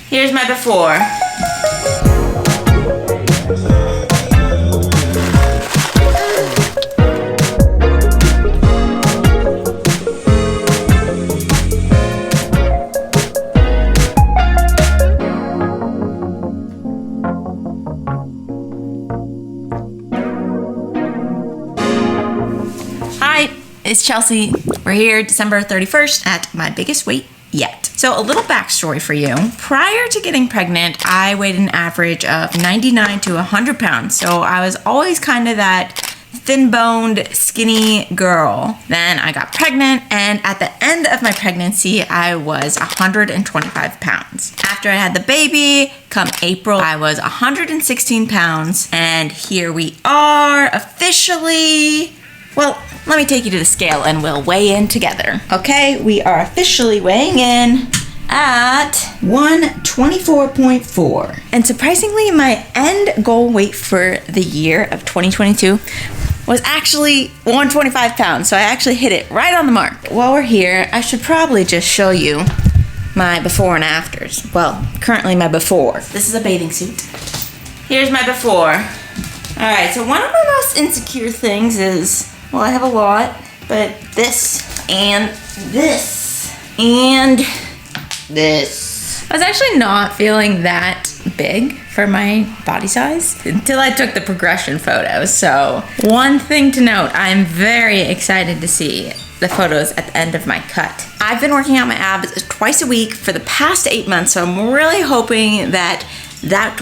Here's my before. Hi, it's Chelsea. We're here December 31st at my biggest weight yet. So a little backstory for you. Prior to getting pregnant, I weighed an average of 99 to 100 pounds. So I was always kind of that thin-boned, skinny girl. Then I got pregnant, and at the end of my pregnancy, I was 125 pounds. After I had the baby, come April, I was 116 pounds, and here we are officially. Well, let me take you to the scale and we'll weigh in together. Okay, we are officially weighing in at 124.4. And surprisingly, my end goal weight for the year of 2022 was actually 125 pounds. So I actually hit it right on the mark. While we're here, I should probably just show you my before and afters. Well, currently my before. This is a bathing suit. Here's my before. All right, so one of my most insecure things is, well, I have a lot, but this and this and this. I was actually not feeling that big for my body size until I took the progression photos. So one thing to note, I'm very excited to see the photos at the end of my cut. I've been working out my abs twice a week for the past 8 months, so I'm really hoping that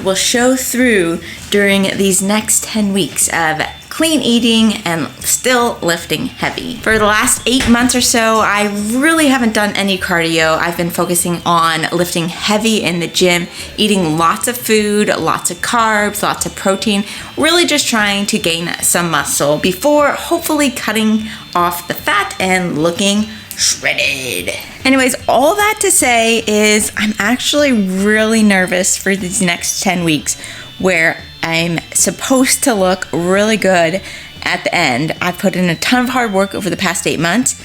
will show through during these next 10 weeks of clean eating and still lifting heavy. For the last 8 months or so, I really haven't done any cardio. I've been focusing on lifting heavy in the gym, eating lots of food, lots of carbs, lots of protein, really just trying to gain some muscle before hopefully cutting off the fat and looking shredded. Anyways, all that to say is I'm actually really nervous for these next 10 weeks where I'm supposed to look really good at the end. I've put in a ton of hard work over the past 8 months,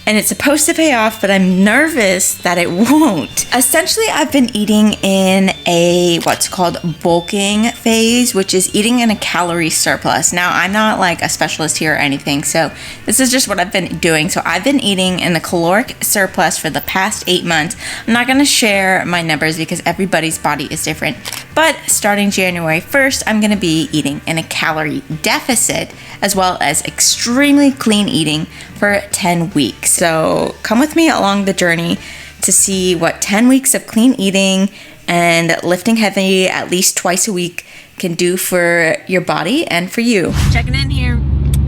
and it's supposed to pay off, but I'm nervous that it won't. Essentially, I've been eating in a what's called bulking phase, which is eating in a calorie surplus. Now, I'm not like a specialist here or anything, so this is just what I've been doing. So I've been eating in the caloric surplus for the past 8 months. I'm not gonna share my numbers because everybody's body is different, but starting January 1st, I'm gonna be eating in a calorie deficit as well as extremely clean eating for 10 weeks. So come with me along the journey to see what 10 weeks of clean eating and lifting heavy at least twice a week can do for your body and for you. Checking in here,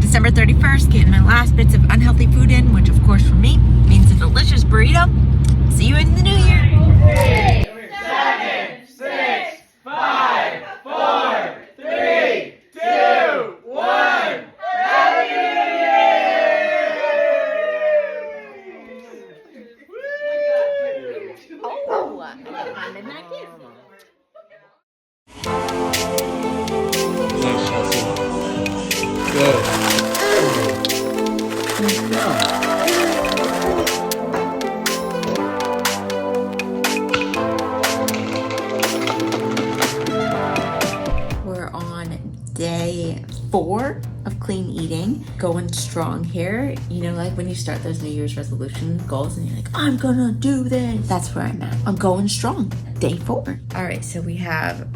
December 31st, getting my last bits of unhealthy food in, which of course for me means a delicious burrito. See you in the new year. 8, 7, 6, 5, 4, 3, 2, 1. Happy New Year! Oh, I'm in that gift. Nice, Chelsea. Good. We're on day 4 of clean eating, going strong here. You know, like when you start those New Year's resolution goals and you're like, I'm gonna do this. That's where I'm at. I'm going strong. Day 4. All right, so we have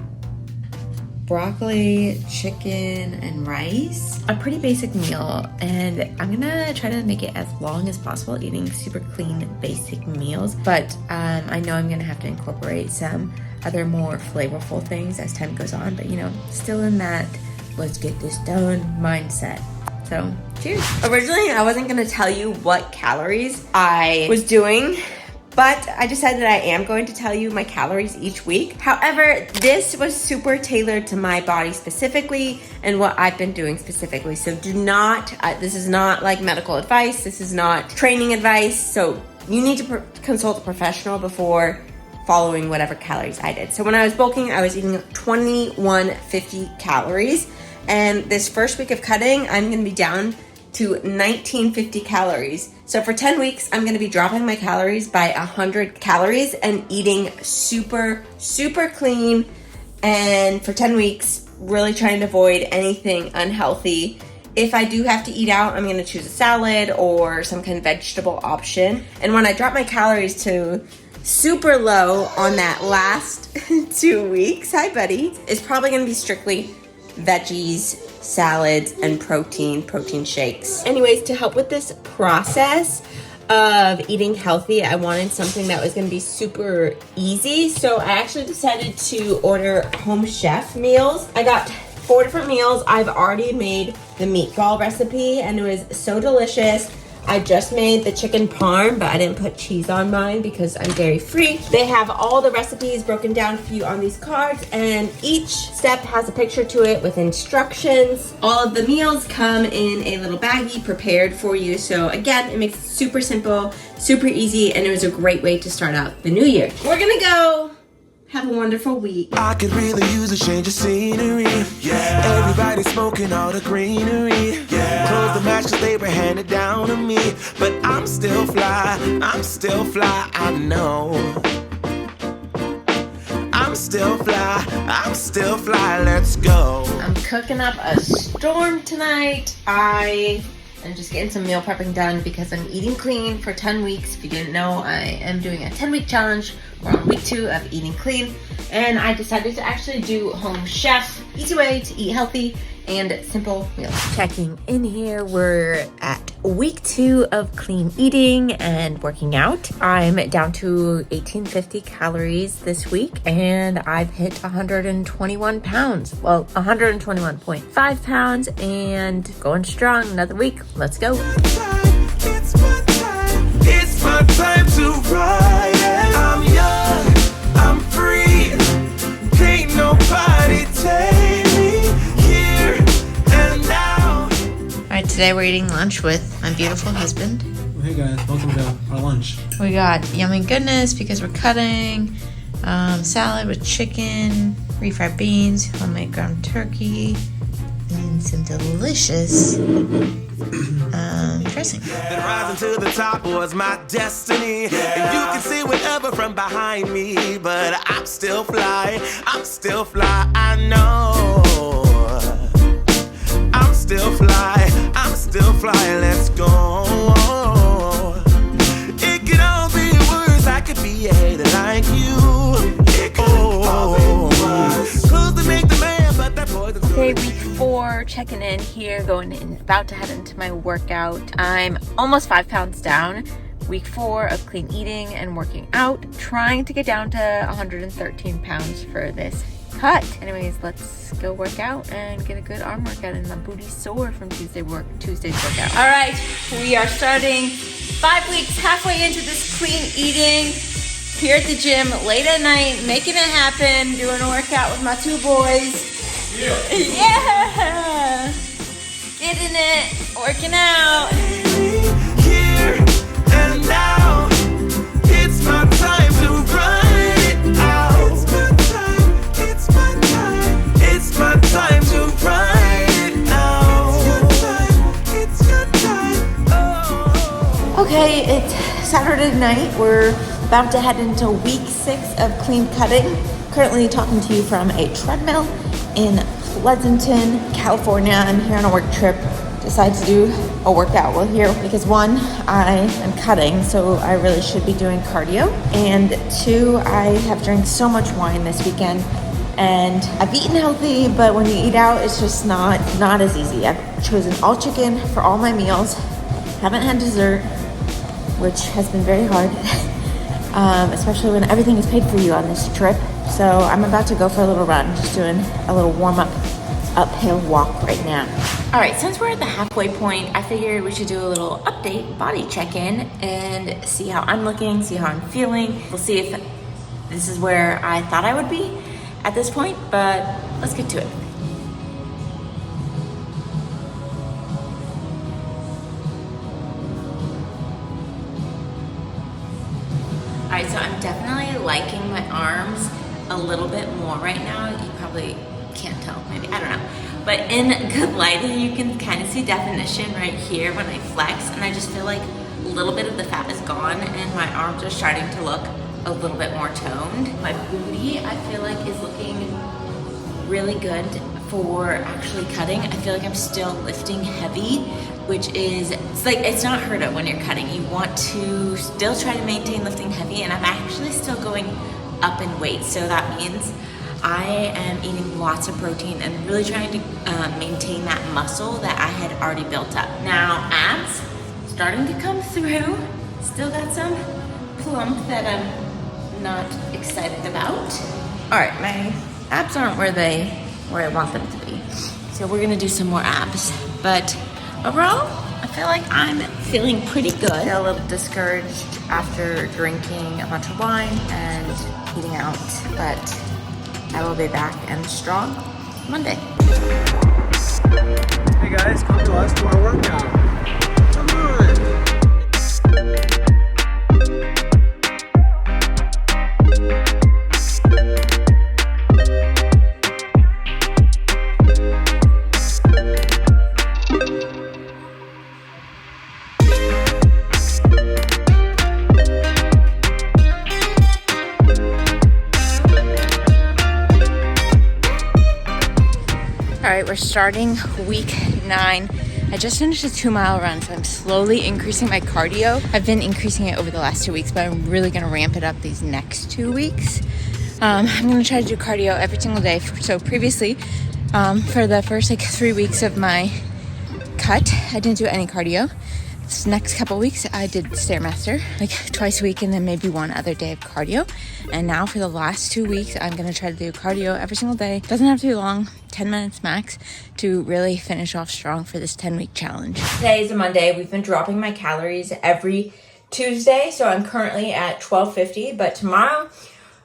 broccoli, chicken, and rice. A pretty basic meal, and I'm gonna try to make it as long as possible, eating super clean, basic meals. But I know I'm gonna have to incorporate some other more flavorful things as time goes on, but you know, still in that let's get this done mindset. So cheers. Originally, I wasn't gonna tell you what calories I was doing, but I decided I am going to tell you my calories each week. However, this was super tailored to my body specifically and what I've been doing specifically. So do not, this is not like medical advice. This is not training advice. So you need to consult a professional before following whatever calories I did. So when I was bulking, I was eating 2150 calories. And this first week of cutting, I'm gonna be down to 1950 calories. So for 10 weeks, I'm gonna be dropping my calories by 100 calories and eating super, super clean. And for 10 weeks, really trying to avoid anything unhealthy. If I do have to eat out, I'm gonna choose a salad or some kind of vegetable option. And when I drop my calories to super low on that last 2 weeks, hi buddy, it's probably gonna be strictly veggies, salads, and protein shakes. Anyways, to help with this process of eating healthy, I wanted something that was gonna be super easy. So I actually decided to order home chef meals. I got 4 different meals. I've already made the meatball recipe and it was so delicious. I just made the chicken parm, but I didn't put cheese on mine because I'm dairy free. They have all the recipes broken down for you on these cards, and each step has a picture to it with instructions. All of the meals come in a little baggie prepared for you. So again, it makes it super simple, super easy, and it was a great way to start out the new year. We're gonna go have a wonderful week. I could really use a change of scenery. Yeah. Everybody smoking all the greenery. Yeah. Close the match 'cause they were handed down to me. But I'm still fly, I know. I'm still fly, let's go. I'm cooking up a storm tonight. I'm just getting some meal prepping done because I'm eating clean for 10 weeks. If you didn't know, I am doing a 10-week challenge. We're on week 2 of eating clean. And I decided to actually do home chef. Easy way to eat healthy and simple meals. Checking in here, we're at week 2 of clean eating and working out. I'm down to 1850 calories this week and I've hit 121 pounds. Well, 121.5 pounds and going strong. Another week. Let's go. It's my time to ride. I'm young, I'm free. Can't nobody take me here and now. Alright, today we're eating lunch with my beautiful husband. Hey guys, welcome to our lunch. We got yummy goodness because we're cutting, salad with chicken, refried beans, homemade ground turkey, and some delicious dressing. Then rising to the top was my destiny. And you can see whatever from behind me, but I'm still fly, I know. I'm still fly, let's go. It could all be worse, I could be a hater like you. It could all be worse. Clothes to make the man, but that poison's Okay, week 4, checking in here, going in, about to head into my workout. I'm almost 5 pounds down. Week 4 of clean eating and working out, trying to get down to 113 pounds for this cut. Anyways, let's go work out and get a good arm workout, and my booty's sore from Tuesday's workout. All right, we are starting 5 weeks, halfway into this clean eating. Here at the gym, late at night, making it happen, doing a workout with my 2 boys. Yeah! Getting it, working out. here and now. It's my time to run it out. It's my time to run it out. It's your time. Oh. Okay, it's Saturday night. We're about to head into week 6 of clean cutting. Currently talking to you from a treadmill in Pleasanton, California. I'm here on a work trip. Decided to do a workout. Well, here because 1, I am cutting, so I really should be doing cardio, and 2, I have drank so much wine this weekend, and I've eaten healthy, but when you eat out, it's just not as easy. I've chosen all chicken for all my meals. Haven't had dessert, which has been very hard, especially when everything is paid for you on this trip. So I'm about to go for a little run, just doing a little warm-up uphill walk right now. All right, since we're at the halfway point, I figured we should do a little update, body check-in, and see how I'm looking, see how I'm feeling. We'll see if this is where I thought I would be at this point, but let's get to it. All right, so I'm definitely liking my arms a little bit more right now. You probably can't tell, maybe, I don't know. but in good lighting, you can kind of see definition right here when I flex, and I just feel like a little bit of the fat is gone and my arms are starting to look a little bit more toned. My booty, I feel like, is looking really good for actually cutting. I feel like I'm still lifting heavy, which is, it's not heard of when you're cutting. You want to still try to maintain lifting heavy, and I'm actually still going up in weight. So that means I am eating lots of protein and really trying to maintain that muscle that I had already built up. Now, abs starting to come through. Still got some plump that I'm not excited about. All right, my abs aren't where I want them to be. So we're gonna do some more abs. But overall, I feel like I'm feeling pretty good. I feel a little discouraged after drinking a bunch of wine and eating out, but I will be back and strong Monday. Hey guys, come to us to our workout. Come on. All right, we're starting week 9. I just finished a 2-mile run, so I'm slowly increasing my cardio. I've been increasing it over the last 2 weeks, but I'm really gonna ramp it up these next 2 weeks. I'm gonna try to do cardio every single day. So previously, for the first 3 weeks of my cut, I didn't do any cardio. This next couple weeks, I did Stairmaster, twice a week, and then maybe one other day of cardio. And now for the last 2 weeks, I'm gonna try to do cardio every single day. Doesn't have to be long, 10 minutes max, to really finish off strong for this 10-week challenge. Today is a Monday. We've been dropping my calories every Tuesday, so I'm currently at 1250, but tomorrow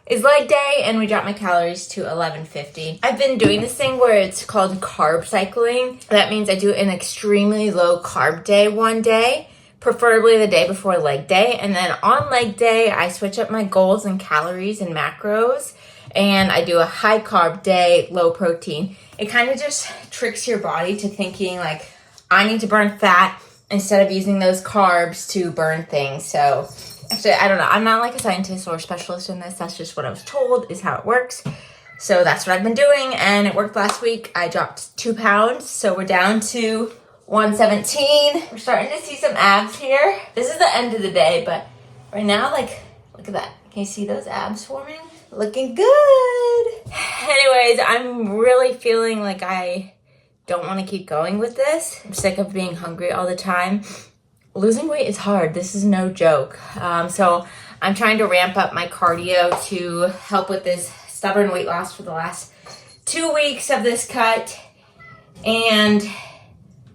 is leg day and we drop my calories to 1150. I've been doing this thing where it's called carb cycling. That means I do an extremely low carb day one day, preferably the day before leg day. And then on leg day, I switch up my goals and calories and macros, and I do a high carb day, low protein. It kind of just tricks your body to thinking I need to burn fat instead of using those carbs to burn things. So actually, I don't know. I'm not a scientist or a specialist in this. That's just what I was told is how it works. So that's what I've been doing, and it worked last week. I dropped 2 pounds, so we're down to 117. We're starting to see some abs here. This is the end of the day, but right now, look at that. Can you see those abs forming? Looking good. Anyways, I'm really feeling like I don't want to keep going with this. I'm sick of being hungry all the time. Losing weight is hard. This is no joke. So I'm trying to ramp up my cardio to help with this stubborn weight loss for the last 2 weeks of this cut, and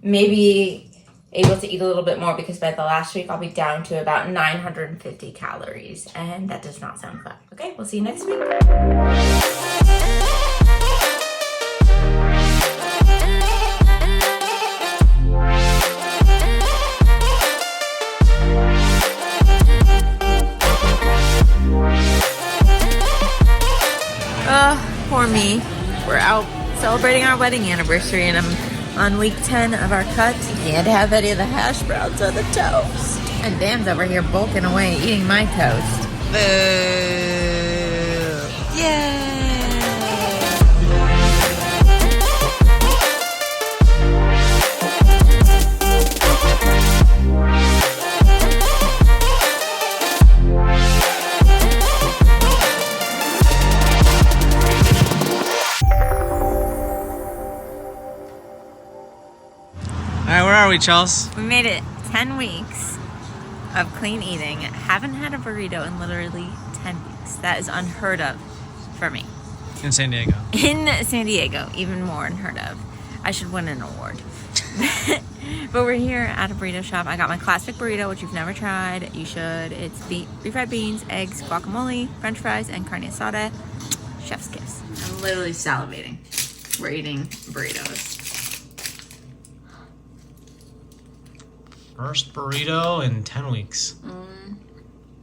maybe able to eat a little bit more, because by the last week I'll be down to about 950 calories, and that does not sound fun. Okay, we'll see you next week. Poor me. We're out celebrating our wedding anniversary, and I'm on week 10 of our cut. Can't have any of the hash browns on the toast. And Dan's over here bulking away eating my toast. Boo! Yay! Alright, where are we, Chelsey? We made it 10 weeks of clean eating. Haven't had a burrito in literally 10 weeks. That is unheard of for me. In San Diego. In San Diego, even more unheard of. I should win an award. But we're here at a burrito shop. I got my classic burrito, which you've never tried. You should. It's refried beans, eggs, guacamole, french fries, and carne asada. Chef's kiss. I'm literally salivating. We're eating burritos. First burrito in 10 weeks. Oh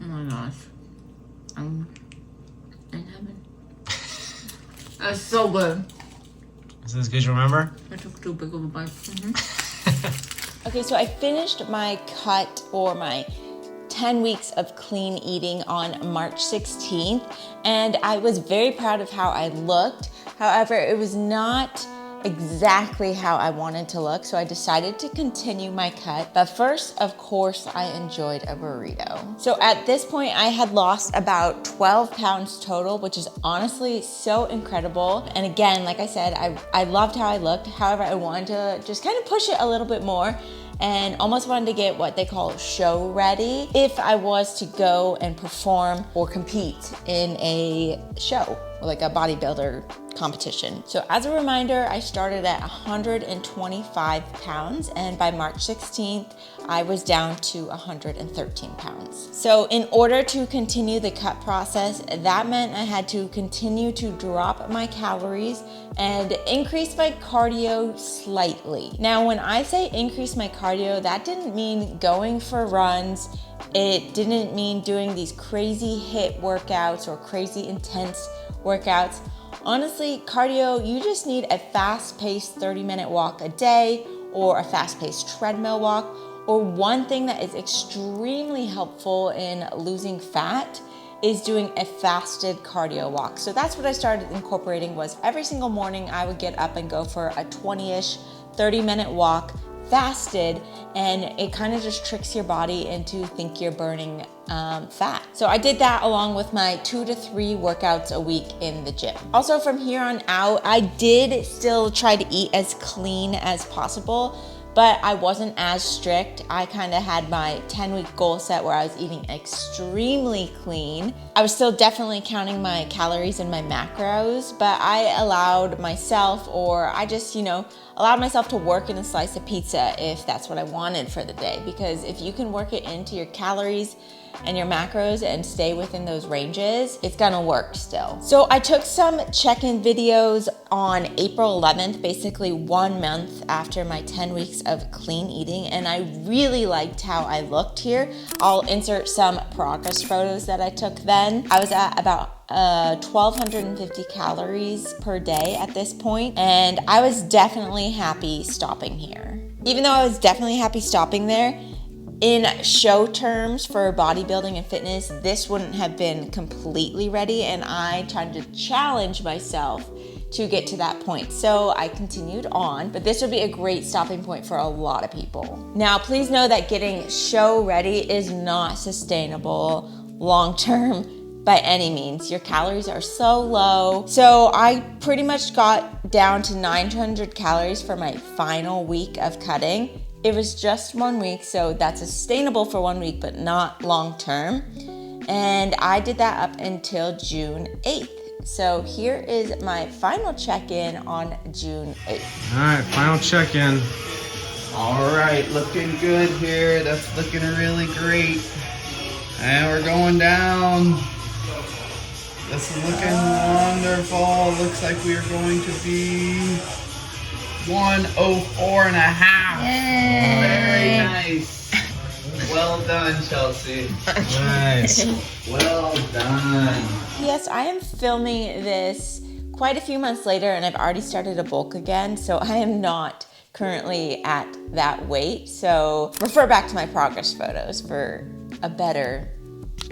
my gosh. I'm in heaven. That's so good. Is this good, you remember? I took too big of a bite. Okay, so I finished my cut or my 10 weeks of clean eating on March 16th, and I was very proud of how I looked. However, it was not exactly how I wanted to look, so I decided to continue my cut. But first, of course, I enjoyed a burrito. So at this point, I had lost about 12 pounds total, which is honestly so incredible. And again, like I said, I loved how I looked. However, I wanted to just kind of push it a little bit more and almost wanted to get what they call show ready if I was to go and perform or compete in a show, like a bodybuilder competition. So as a reminder, I started at 125 pounds, and by March 16th, I was down to 113 pounds. So in order to continue the cut process, that meant I had to continue to drop my calories and increase my cardio slightly. Now, when I say increase my cardio, that didn't mean going for runs. It didn't mean doing these crazy HIIT workouts or crazy intense workouts. Honestly, cardio, you just need a fast-paced 30-minute walk a day or a fast-paced treadmill walk, or one thing that is extremely helpful in losing fat is doing a fasted cardio walk. So that's what I started incorporating. Was every single morning I would get up and go for a 20-ish, 30-minute walk fasted, and it kind of just tricks your body into think you're burning fat. So I did that along with my 2 to 3 workouts a week in the gym. Also, from here on out, I did still try to eat as clean as possible, but I wasn't as strict. I kind of had my 10-week goal set where I was eating extremely clean. I was still definitely counting my calories and my macros, but I allowed myself, or I just, allowed myself to work in a slice of pizza if that's what I wanted for the day. Because if you can work it into your calories and your macros and stay within those ranges, it's gonna work still. So I took some check-in videos on April 11th, basically 1 month after my 10 weeks of clean eating, and I really liked how I looked here. I'll insert some progress photos that I took then. I was at about 1,250 calories per day at this point, and I was definitely happy stopping here. Even though I was definitely happy stopping there, in show terms for bodybuilding and fitness, this wouldn't have been completely ready, and I tried to challenge myself to get to that point. So I continued on, but this would be a great stopping point for a lot of people. Now, please know that getting show ready is not sustainable long-term by any means. Your calories are so low. So I pretty much got down to 900 calories for my final week of cutting. It was just 1 week, so that's sustainable for 1 week, but not long term. And I did that up until June 8th. So here is my final check-in on June 8th. All right, final check-in. All right, looking good here. That's looking really great. And we're going down. This is looking wonderful. Looks like we are going to be 104 and a half. Yay. Very nice. Well done, Chelsey. Nice. Well done. Yes, I am filming this quite a few months later, and I've already started to bulk again, so I am not currently at that weight. So refer back to my progress photos for a better,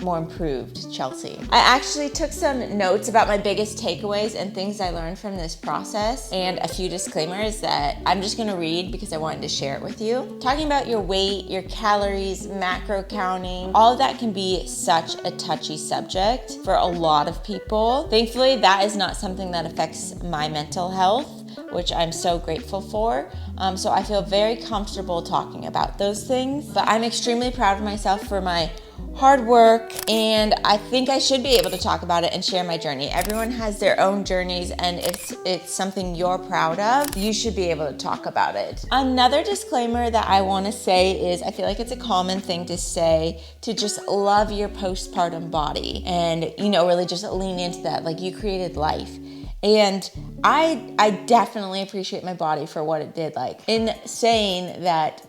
more improved Chelsey. I actually took some notes about my biggest takeaways and things I learned from this process, and a few disclaimers that I'm just gonna read because I wanted to share it with you. Talking about your weight, your calories, macro counting, all of that can be such a touchy subject for a lot of people. Thankfully, that is not something that affects my mental health, which I'm so grateful for. So I feel very comfortable talking about those things, but I'm extremely proud of myself for my hard work, and I think I should be able to talk about it and share my journey. Everyone has their own journeys, and if it's something you're proud of, you should be able to talk about it. Another disclaimer that I want to say is I feel like it's a common thing to say to just love your postpartum body and, really just lean into that, like you created life. And I definitely appreciate my body for what it did. Like, in saying that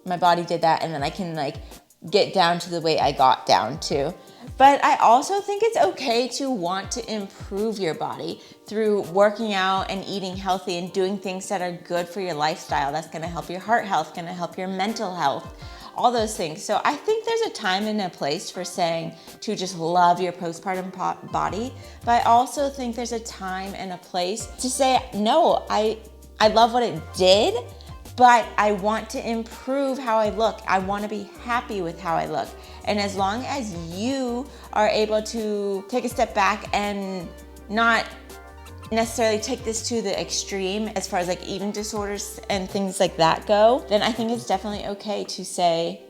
my body did that and then I can get down to the weight I got down to, But I also think it's okay to want to improve your body through working out and eating healthy and doing things that are good for your lifestyle. That's gonna help your heart health, gonna help your mental health, all those things. So I think there's a time and a place for saying to just love your postpartum body, but I also think there's a time and a place to say, no, I love what it did, but I want to improve how I look. I want to be happy with how I look. And as long as you are able to take a step back and not necessarily take this to the extreme as far as like eating disorders and things like that go, then I think it's definitely okay to say,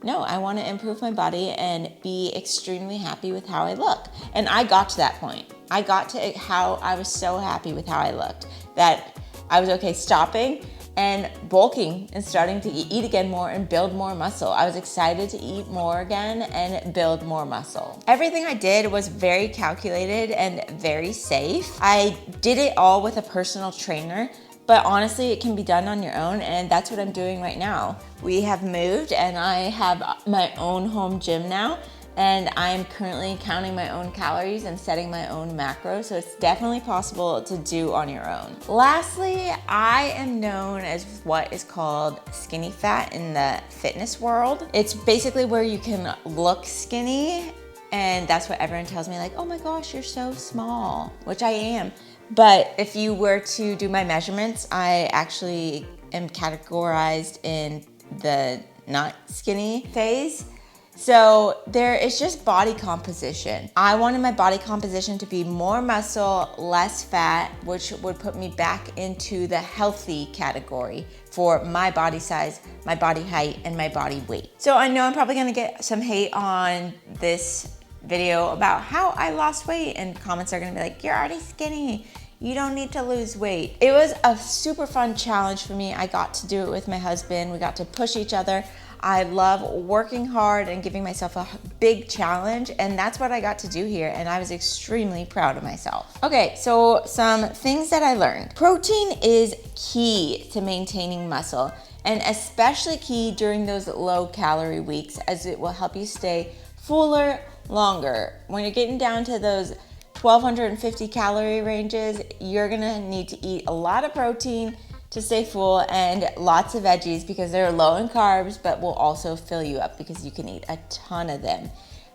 no, I want to improve my body and be extremely happy with how I look. And I got to that point. I got to how I was so happy with how I looked that I was okay stopping and bulking and starting to eat again more and build more muscle. I was excited to eat more again and build more muscle. Everything I did was very calculated and very safe. I did it all with a personal trainer, but honestly, it can be done on your own, and that's what I'm doing right now. We have moved and I have my own home gym now, and I'm currently counting my own calories and setting my own macros, so it's definitely possible to do on your own. Lastly, I am known as what is called skinny fat in the fitness world. It's basically where you can look skinny, and that's what everyone tells me, like, oh my gosh, you're so small, which I am. But if you were to do my measurements, I actually am categorized in the not skinny phase. So there is just body composition. I wanted my body composition to be more muscle, less fat, which would put me back into the healthy category for my body size, my body height, and my body weight. So I know I'm probably gonna get some hate on this video about how I lost weight, and comments are gonna be like, you're already skinny, you don't need to lose weight. It was a super fun challenge for me. I got to do it with my husband. We got to push each other. I love working hard and giving myself a big challenge, and that's what I got to do here, and I was extremely proud of myself. Okay, so some things that I learned. Protein is key to maintaining muscle, and especially key during those low calorie weeks, as it will help you stay fuller longer. When you're getting down to those 1250 calorie ranges, you're gonna need to eat a lot of protein to stay full, and lots of veggies because they're low in carbs but will also fill you up because you can eat a ton of them.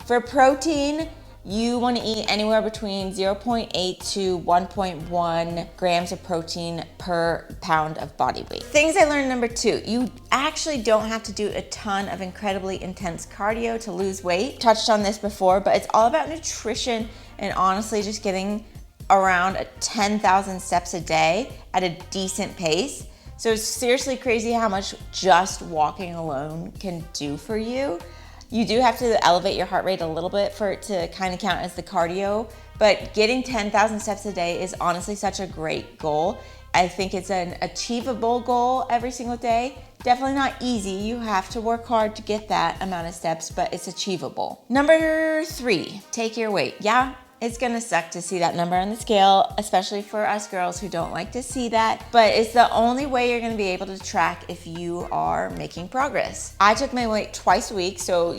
For protein, you want to eat anywhere between 0.8 to 1.1 grams of protein per pound of body weight. Things I learned, number 2, you actually don't have to do a ton of incredibly intense cardio to lose weight. Touched on this before, but it's all about nutrition and honestly just getting around 10,000 steps a day at a decent pace. So it's seriously crazy how much just walking alone can do for you. You do have to elevate your heart rate a little bit for it to kind of count as the cardio, but getting 10,000 steps a day is honestly such a great goal. I think it's an achievable goal every single day. Definitely not easy. You have to work hard to get that amount of steps, but it's achievable. Number 3, take your weight. Yeah, it's gonna suck to see that number on the scale, especially for us girls who don't like to see that, but it's the only way you're gonna be able to track if you are making progress. I took my weight twice a week, so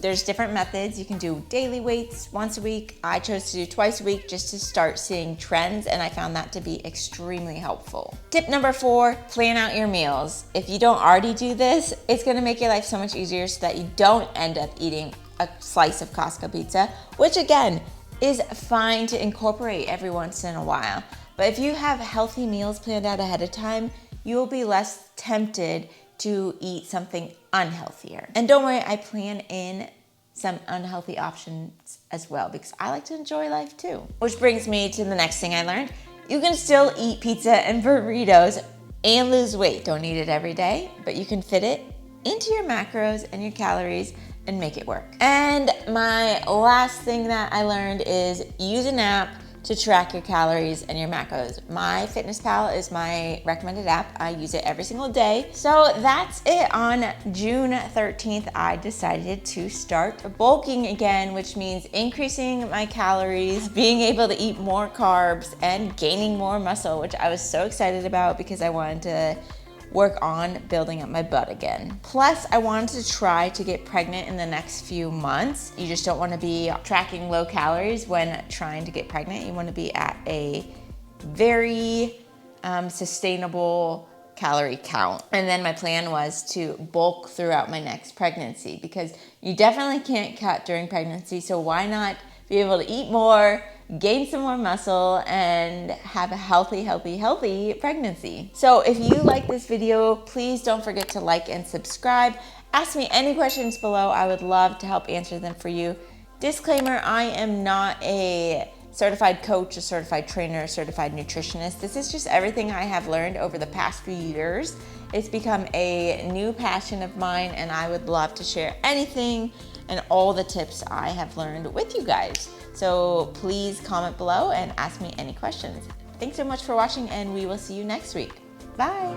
there's different methods. You can do daily weights once a week. I chose to do twice a week just to start seeing trends, and I found that to be extremely helpful. Tip number 4, plan out your meals. If you don't already do this, it's gonna make your life so much easier so that you don't end up eating a slice of Costco pizza, which again, is fine to incorporate every once in a while. But if you have healthy meals planned out ahead of time, you will be less tempted to eat something unhealthier. And don't worry, I plan in some unhealthy options as well because I like to enjoy life too. Which brings me to the next thing I learned. You can still eat pizza and burritos and lose weight. Don't eat it every day, but you can fit it into your macros and your calories and make it work. And my last thing that I learned is use an app to track your calories and your macros. MyFitnessPal is my recommended app. I use it every single day. So that's it. On June 13th, I decided to start bulking again, which means increasing my calories, being able to eat more carbs, and gaining more muscle, which I was so excited about because I wanted to work on building up my butt again. Plus, I wanted to try to get pregnant in the next few months. You just don't want to be tracking low calories when trying to get pregnant. You want to be at a very sustainable calorie count. And then my plan was to bulk throughout my next pregnancy, because you definitely can't cut during pregnancy. So why not be able to eat more, gain some more muscle, and have a healthy pregnancy. So if you like this video, please don't forget to like and subscribe. Ask me any questions below. I would love to help answer them for you. Disclaimer, I am not a certified coach, a certified trainer, a certified nutritionist. This is just everything I have learned over the past few years. It's become a new passion of mine, and I would love to share anything and all the tips I have learned with you guys. So please comment below and ask me any questions. Thanks so much for watching, and we will see you next week. Bye.